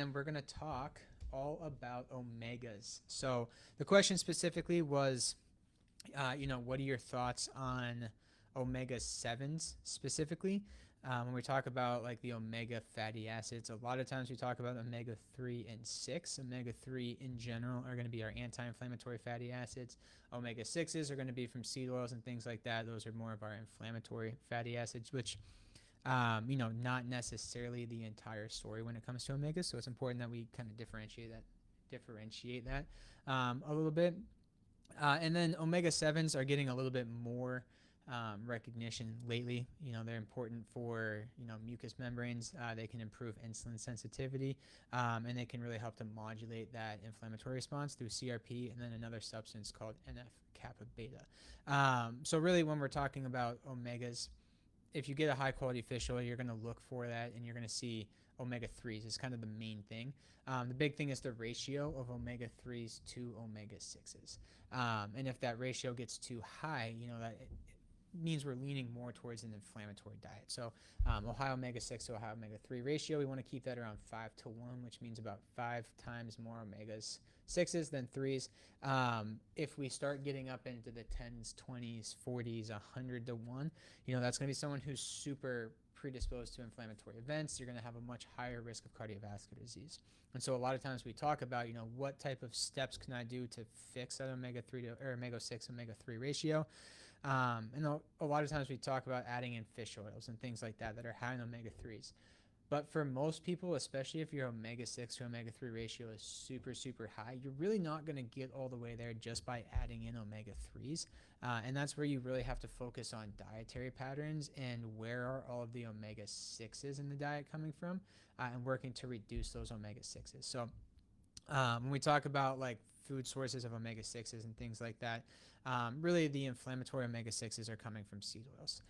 and we're going to talk all about omegas. So the question specifically was, what are your thoughts on omega 7s specifically? When we talk about like the omega fatty acids, a lot of times we talk about omega 3 and 6. Omega 3 in general are going to be our anti inflammatory fatty acids. Omega 6s are going to be from seed oils and things like that. Those are more of our inflammatory fatty acids, which not necessarily the entire story when it comes to omega. So it's important that we kind of differentiate that a little bit. And then omega 7s are getting a little bit more recognition lately. They're important for mucous membranes. They can improve insulin sensitivity, and they can really help to modulate that inflammatory response through CRP and then another substance called NF kappa beta. So really, when we're talking about omegas, if you get a high quality fish oil, you're going to look for that, and you're going to see omega 3s is kind of the main thing. The big thing is the ratio of omega 3s to omega 6s. And if that ratio gets too high, that it means we're leaning more towards an inflammatory diet. So high omega 6 to a high omega 3 ratio, we want to keep that around 5-1, which means about 5 times more omegas 6s than 3s. If we start getting up into the 10s, 20s, 40s, 100-1, that's going to be someone who's super predisposed to inflammatory events. You're going to have a much higher risk of cardiovascular disease. And so a lot of times we talk about, what type of steps can I do to fix that omega 3 or omega 6 omega 3 ratio. And a lot of times we talk about adding in fish oils and things like that are high in omega 3s. But for most people, especially if your omega 6 to omega 3 ratio is super, super high, you're really not going to get all the way there just by adding in omega 3s. And that's where you really have to focus on dietary patterns and where are all of the omega 6s in the diet coming from, and working to reduce those omega 6s. So when we talk about like food sources of omega 6s and things like that, really the inflammatory omega 6s are coming from seed oils.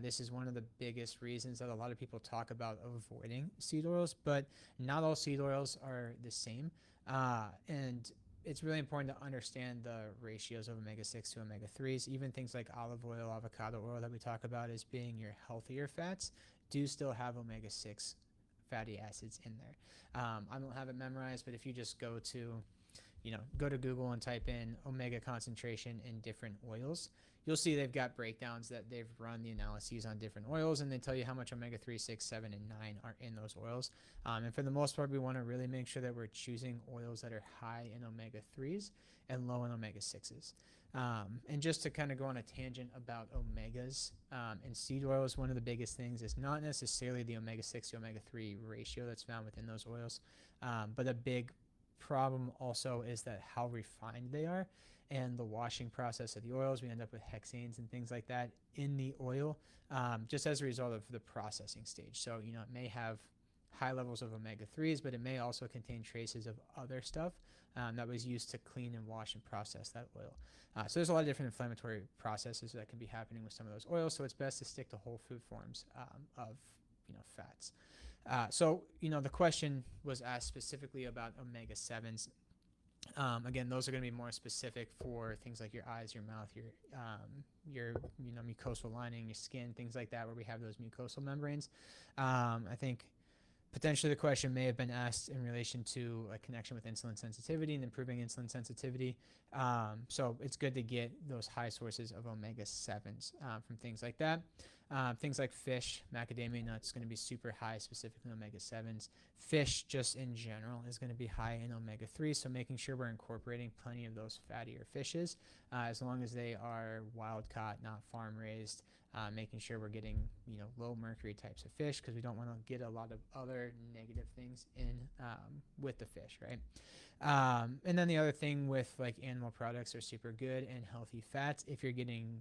This is one of the biggest reasons that a lot of people talk about avoiding seed oils, but not all seed oils are the same. And it's really important to understand the ratios of omega 6 to omega 3s. Even things like olive oil, avocado oil that we talk about as being your healthier fats do still have omega 6 fatty acids in there. I don't have it memorized, but if you just go to Google and type in omega concentration in different oils, you'll see they've got breakdowns that they've run the analyses on different oils, and they tell you how much omega 3, 6, 7, and 9 are in those oils. And for the most part, we want to really make sure that we're choosing oils that are high in omega 3s and low in omega 6s. And just to kind of go on a tangent about omegas and seed oils, one of the biggest things is not necessarily the omega 6 to omega 3 ratio that's found within those oils, but a big problem also is that how refined they are, and the washing process of the oils. We end up with hexanes and things like that in the oil, just as a result of the processing stage. So it may have high levels of omega 3s, but it may also contain traces of other stuff that was used to clean and wash and process that oil. So there's a lot of different inflammatory processes that can be happening with some of those oils, so it's best to stick to whole food forms of fats. So the question was asked specifically about omega 7s. Again, those are going to be more specific for things like your eyes, your mouth, your mucosal lining, your skin, things like that, where we have those mucosal membranes. I think potentially the question may have been asked in relation to a connection with insulin sensitivity and improving insulin sensitivity. So it's good to get those high sources of omega 7s from things like that. Things like fish, macadamia nuts, going to be super high, specifically omega 7s. Fish, just in general, is going to be high in omega 3, so making sure we're incorporating plenty of those fattier fishes, as long as they are wild caught, not farm raised. Making sure we're getting low mercury types of fish, because we don't want to get a lot of other negative things in with the fish, right? And then the other thing with like animal products are super good and healthy fats if you're getting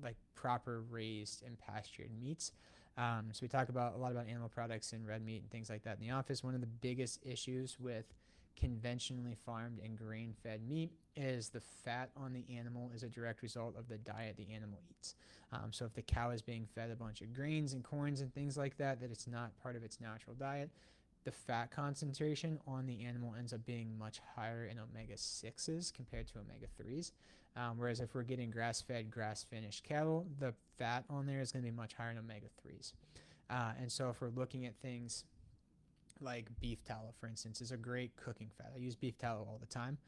like proper raised and pastured meats. So we talk about a lot about animal products and red meat and things like that in the office. One of the biggest issues with conventionally farmed and grain-fed meat is the fat on the animal is a direct result of the diet the animal eats. So if the cow is being fed a bunch of grains and corns and things like that it's not part of its natural diet, the fat concentration on the animal ends up being much higher in omega 6s compared to omega 3s. Whereas if we're getting grass-fed, grass-finished cattle, the fat on there is going to be much higher in omega 3s. And so if we're looking at things like beef tallow, for instance, is a great cooking fat. I use beef tallow all the time,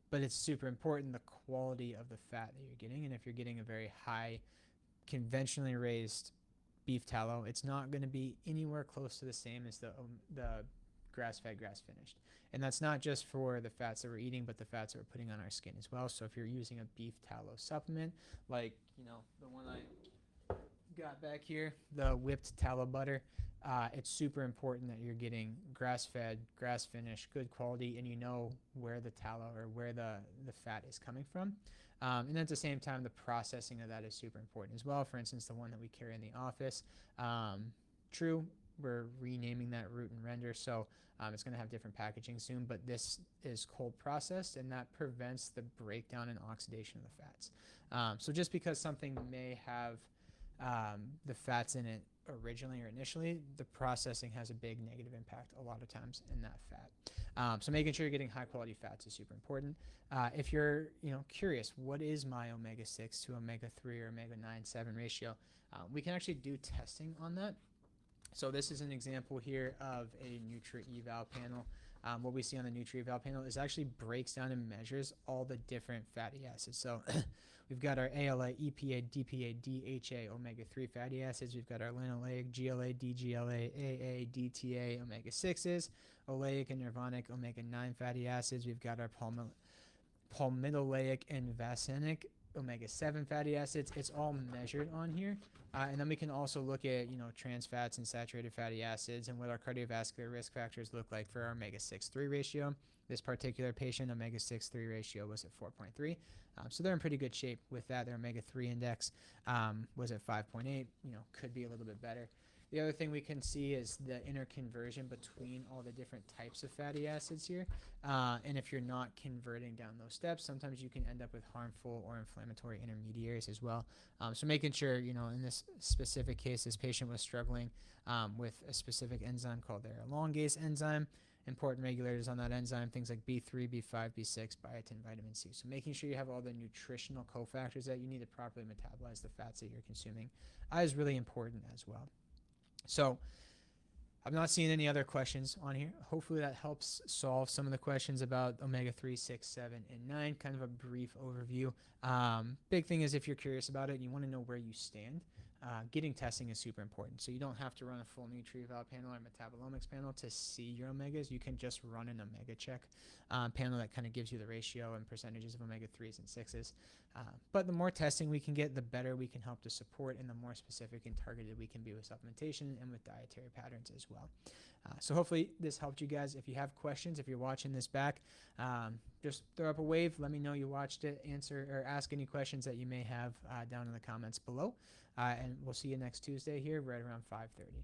but it's super important the quality of the fat that you're getting. And if you're getting a very high, conventionally raised beef tallow, it's not going to be anywhere close to the same as the grass-fed, grass-finished. And that's not just for the fats that we're eating, but the fats that we're putting on our skin as well. So if you're using a beef tallow supplement, like, you know, the one I got back here, the whipped tallow butter, it's super important that you're getting grass-fed, grass-finished, good quality, and you know where the tallow or where the fat is coming from. And at the same time, the processing of that is super important as well. For instance, the one that we carry in the office, true, we're renaming that root and render, so it's going to have different packaging soon, but this is cold processed, and that prevents the breakdown and oxidation of the fats. So just because something may have the fats in it originally or initially, the processing has a big negative impact a lot of times in that fat. So making sure you're getting high quality fats is super important. If you're curious, what is my omega-6 to omega-3 or omega-9-7 ratio? We can actually do testing on that. So this is an example here of a Nutri-Eval panel. What we see on the Nutri-Eval panel is actually breaks down and measures all the different fatty acids. So we've got our ALA, EPA, DPA, DHA, omega-3 fatty acids. We've got our linoleic, GLA, DGLA, AA, DTA, omega-6s, oleic and nervonic omega-9 fatty acids. We've got our palmitoleic and vasinic omega-7 fatty acids. It's all measured on here. And then we can also look at, trans fats and saturated fatty acids and what our cardiovascular risk factors look like for our omega-6-3 ratio. This particular patient, omega-6-3 ratio was at 4.3. So they're in pretty good shape with that. Their omega-3 index was at 5.8, could be a little bit better. The other thing we can see is the interconversion between all the different types of fatty acids here. And if you're not converting down those steps, sometimes you can end up with harmful or inflammatory intermediaries as well. So making sure, in this specific case, this patient was struggling with a specific enzyme called their elongase enzyme. Important regulators on that enzyme, things like B3, B5, B6, biotin, vitamin C. So making sure you have all the nutritional cofactors that you need to properly metabolize the fats that you're consuming is really important as well. So I'm not seeing any other questions on here. Hopefully that helps solve some of the questions about omega-3, 6, 7, and 9, kind of a brief overview. Big thing is if you're curious about it and you want to know where you stand, getting testing is super important. So you don't have to run a full Nutri-Eval panel or metabolomics panel to see your omegas. You can just run an omega check panel that kind of gives you the ratio and percentages of omega-3s and 6s. But the more testing we can get, the better we can help to support, and the more specific and targeted we can be with supplementation and with dietary patterns as well. So hopefully this helped you guys. If you have questions, if you're watching this back, just throw up a wave. Let me know you watched it. Answer or ask any questions that you may have down in the comments below. And we'll see you next Tuesday here right around 5:30.